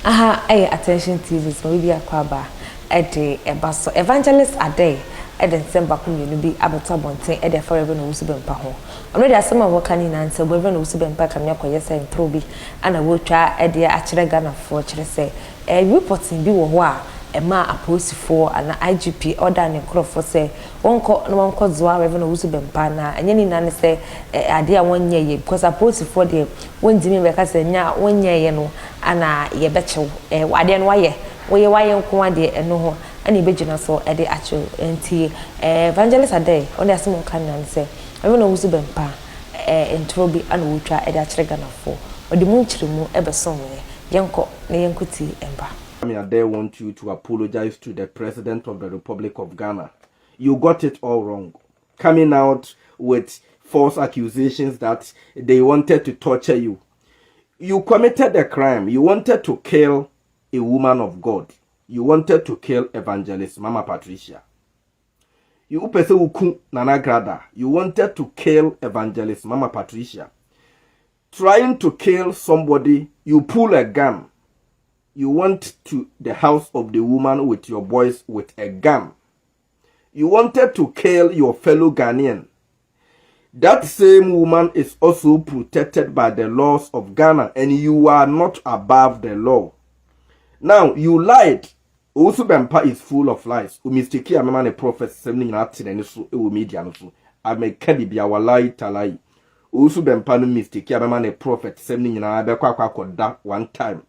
Aha, attention TV so we be akwaba ede ebaso evangelist Addai ede nsemba kunye bi abeto bonten ede forever no Owusu Bempah ho. Already asema wo kan na nse forever no Owusu Bempah kam yakoye se intro bi ana wo twa ede akire Ghana fo kire se reporting bi wo ho a ema aposifo ana IGP order ne krofo se wonko zoa forever no Owusu Bempah na enye ni na ne se ade a wonye ye because aposifo de wondimi be ka se nya wonye ye no ana ye bechew ade no waye nko ade eno ho ani begina so ede achew enti evangelist Addai on dey asem kan na se forever no Owusu Bempah intro bi ana wo twa ede akire Ghana fo odi mu nchiremu ebeson we yenko na yenkoti emba. Addai want you to apologize to the President of the Republic of Ghana. You got it all wrong. Coming out with false accusations that they wanted to torture you. You committed a crime. You wanted to kill a woman of God. You wanted to kill evangelist Mama Patricia. You wanted to kill evangelist Mama Patricia. Trying to kill somebody, you pull a gun. You went to the house of the woman with your boys with a gun. You wanted to kill your fellow Ghanaian. That same woman is also protected by the laws of Ghana, and you are not above the law. Now, you lied. Owusu Bempah is full of lies. Mistake a man a prophet 7 media. I make Kedi our lie talai. Owusu Bempah no mistake a man a prophet 7 that one time.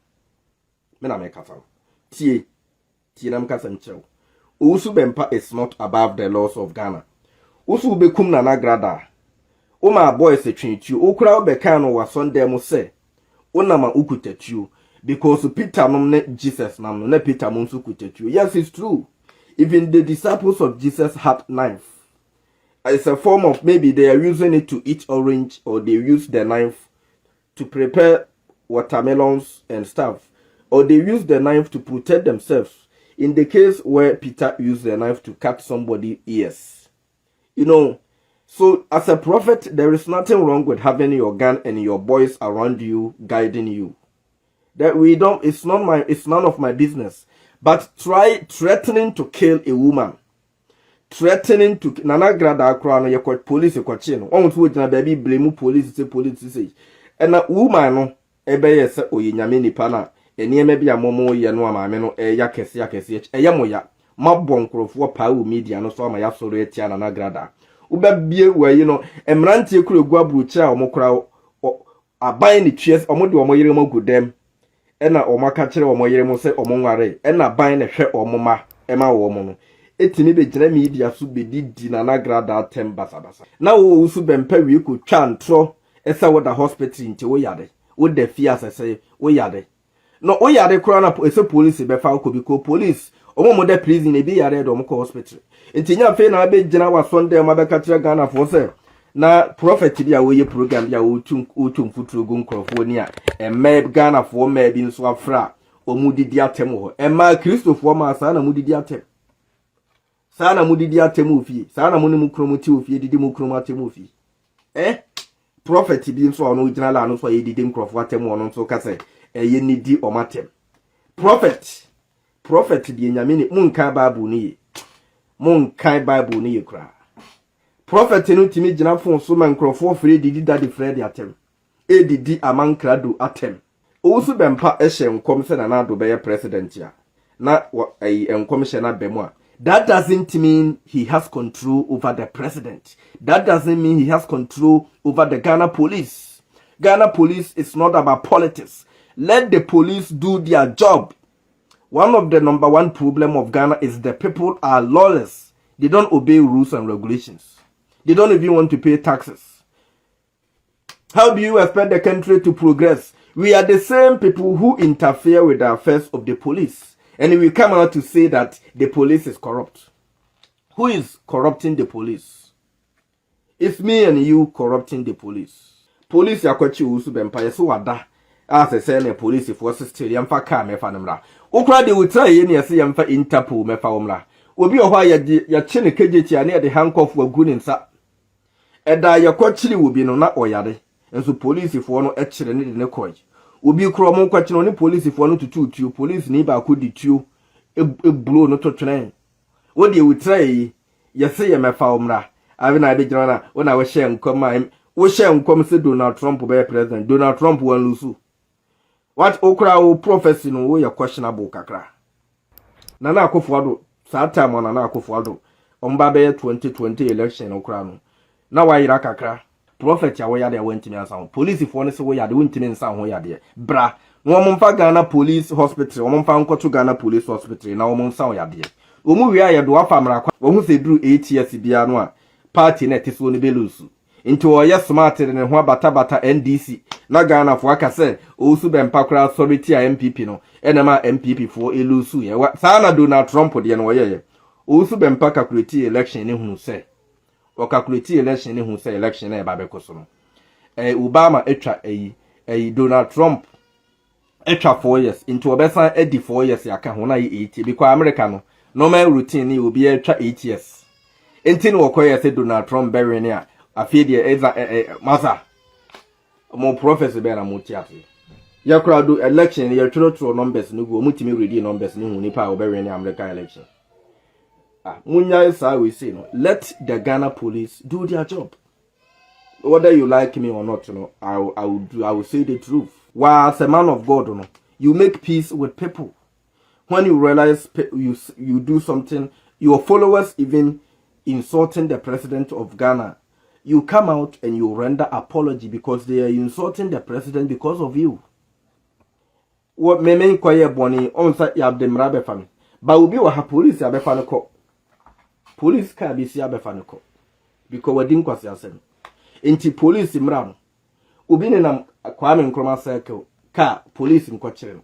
Mena make afam. Tie nam kasa nchew. Owusu Bempah is not above the laws of Ghana. Usu bekum na nagrada. Oma boy se twintu. Okura obeka no wasonde mo se. Onama ukutetu because Peter nom ne Jesus nam ne Peter mo nsu kutetu. Yes, it's true. Even the disciples of Jesus had knife. It's a form of maybe they are using it to eat orange or they use the knife to prepare watermelons and stuff. Or they use the knife to protect themselves. In the case where Peter used the knife to cut somebody's ears. You know, so as a prophet, there is nothing wrong with having your gun and your boys around you, guiding you. That we don't, it's none of my business. But try threatening to kill a woman. Threatening to, nana grada akrano, you call police, you call chin. On to na baby blame police, say. And a woman, no, ebe yes, oyinyame ni pana. Eni eme bia momo ye no amaame no ya kese moya mabon krofo pa wo media no so ama ya soro etia na nagrada ubabie wayi no emrantie kuro gu abruchi a omokra aban ni twies omode omoyere magudem ena omaka kire omoyere mo se omonware ena ban ne hwe omoma ema wo mo no etimi be gina media so bedidi na nagrada atem basabasa na wo Owusu Bempah wi ko twa ntro esa wo da hospital nti wo yade wo da fia sese wo yade. No, o yare krana ese police be fa ko biko police omo de prison e bi yare do mo ko hospital entinya fe na be gina wa Sunday ma be ka tire Ghana for say na prophet bia wo ye program bia wo tum futuro gun krofo ni a emme Ghana for ma bi nso afra omu didi atem ho emma Christopher ma sa na mu didi atem sa na mu didi atem ofie sa na mu ni mu kromoti ofie didi mu kromatem ofie prophet bi nso ono gina la no so ye didi krofo atem ono nso ka say eye nidi omatem prophet di nyamini munka bible ni kra prophet no timi gina fon so man krofo fre didi daddy fred atem didi amankrado atem Owusu Bempah ehye nkom se na Addo be president ya na enkom hye na bemu a that doesn't mean he has control over the president. That doesn't mean he has control over the Ghana police. Ghana police is not about politics. Let the police do their job. One of the number one problem of Ghana is the people are lawless. They don't obey rules and regulations. They don't even want to pay taxes. How do you expect the country to progress? We are the same people who interfere with the affairs of the police. And we come out to say that the police is corrupt. Who is corrupting the police? It's me and you corrupting the police. Police yakwachi Owusu Bempah yeso wada. As I say, the police forces still yamfa ka mefa namra. Okra de wotra ye ne yase yamfa Interpol mefa womra. Obi ohwa ya chene kejechi ane de handcuff wagu ne nsa. Eda yakwachiri wobi no na oyare. Enso police for no ekire ne de ne koy. Obi kro mo kwachi no ni police fo no tutu police ni ba ko di tuo e blow no to twene. Wo de wutrai ye se ye mefa omra. Abi na be jira na wona wo hye nkom ma wo hye nkom se Donald Trump be president. Donald Trump wan lusu. What okra wo prophecy no wo ye questionable kakra. Nana Akufo Addo sa time on Nana Akufo Addo omba be 2020 election okra no. Na wa yira kakra. Prophet ya wo ya de wentimi ansa. Police fo ne se wo ya de wentimi nsa ho ya de. Bra. No momfa Ghana Police Hospital, wo momfa nkoto Ghana Police Hospital na wo monsa ho ya de. Wo mu wi aye do afa mra kwa. Wo hu se duru 8 years bia no a party na tiso ne belusu. Into oye smart ne ho bata NDC. Na Ghana fo aka se Owusu Bempah kra authority a MPP no. Enema MPP fo elusu ye. Sa na Donald Trump de no ye. Owusu Bempah calculate election ne hunu se. O calculate election ne hunu se election na e ba be koso no. Obama etwa Donald Trump etwa 4 years into obesa edi 4 years yaka ho na 8 because America no normal routine ni obi etwa 8 years. Enti no okoye say Donald Trump bury ne a afie de eza masa mo professor be na mo tiate. Ya kura do election ya tro numbers no go mutimi ready numbers ni hu nipa obury ne American election. Munya say we say no, let the Ghana police do their job. Whether you like me or not, you know, I will say the truth. While as a man of God, you know, you make peace with people. When you realize you do something, your followers even insulting the president of Ghana, you come out and you render apology because they are insulting the president because of you. What me mean kwaye boni on sa ya de mrabe fami. Ba obi wa ha police ya be fa no ko. Police ka bi si ya be fa no ko. Because wadin kwase asem. Inti police mrano obi ne nam Kwame Nkrumah circle ka police nkokyere no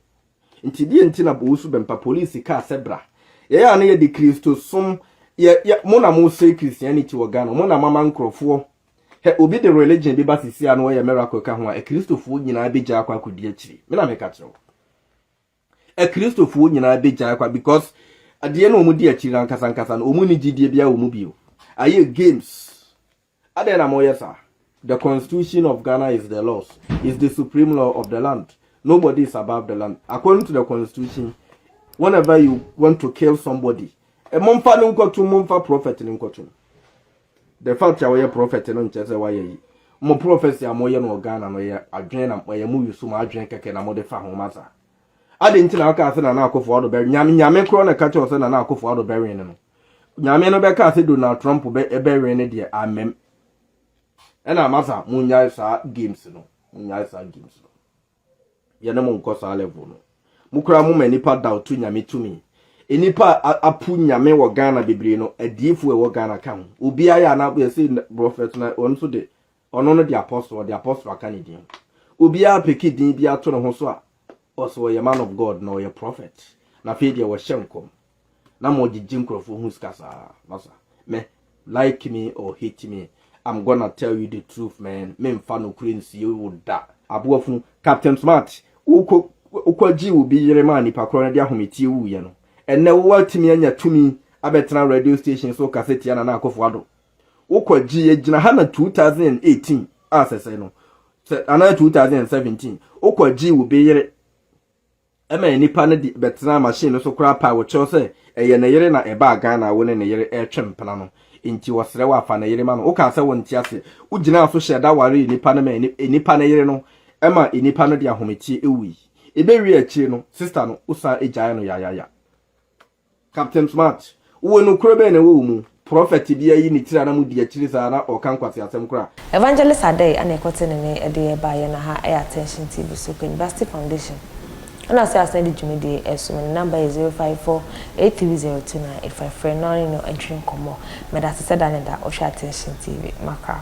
inti die nti na Owusu Bempah police ka sebra ye ya na ye de Kristo som ye mo na mo say Christianity wo Ghana mo na mama nkrofo he obi de religion bi basisi anu ye miracle ka ho a Kristofo nyina be gya akwa kodi akiri me na me ka kyerɛ Kristofo nyina be gya akwa because ade na omu di akiri ankasa no omu ni gidie bia omu bio aye games Addai na mo yesa. The constitution of Ghana is the laws, is the supreme law of the land. Nobody is above the land. According to the constitution, whenever you want to kill somebody, a monfa nunkotu monfa prophet nunkotu. The fact that we are prophet no nchese wa ye. Mo prophecy amoye no Ghana no ye adwen na ye mu yusu ma adwen keke na mo de fa ho masa. Ade nti na aka ase na na Akufo Addo be nyame kro na ka che ose na Akufo Addo be wen no. Nyame no be ka ase Donald Trump be wen ne de amem. Ena masa munya sa games no ye na mo nko sa level no mukura mo manipa doubt nyame tumi enipa apu nyame wo Ghana bebre no adiefu e wo Ghana kan obi aya na be say prophet na onso de ono no the apostle aka ne din obi a peki din bi ato no ho so a also ye man of God no ye prophet na fe de wo hyenkom na mo gigim krofo hu skasa masa me like me or hate me, I'm gonna tell you the truth, man. Me mfa no krensi you would da. Abuafunu Captain Smart. Ukwaji will be yere man nipa kro na dia hometi wu ye no. Enne wo watimi anya tumi abetena radio station so cassette ya na Akufo Addo. Ukwaji ye gina ha na 2018 asese no. Ana 2017. Ukwaji will be yere ema nipa na di betena machine so kra pa wo cho se eye na yere na eba Ghana wo ne yere etwempena no. Inti wasre wa fa na yere ma no o ka se wonti ase ugina so sheda ware nipa na ma nipa na yere no ema nipa no de ahometi ewi ebe wi akire no sister no usa ejae no ya Captain Smart wo no kro be na wo mu prophet bia yi ni tira na mu di akire sa na o kan kwase asem kra Evangelist Addai ana ekote ne ede ba ye na ha attention TV so University Foundation. And I say I send the Jumidi so my number is 054-8302985. No entering come more. Me that said that Osha Attention TV. Macau.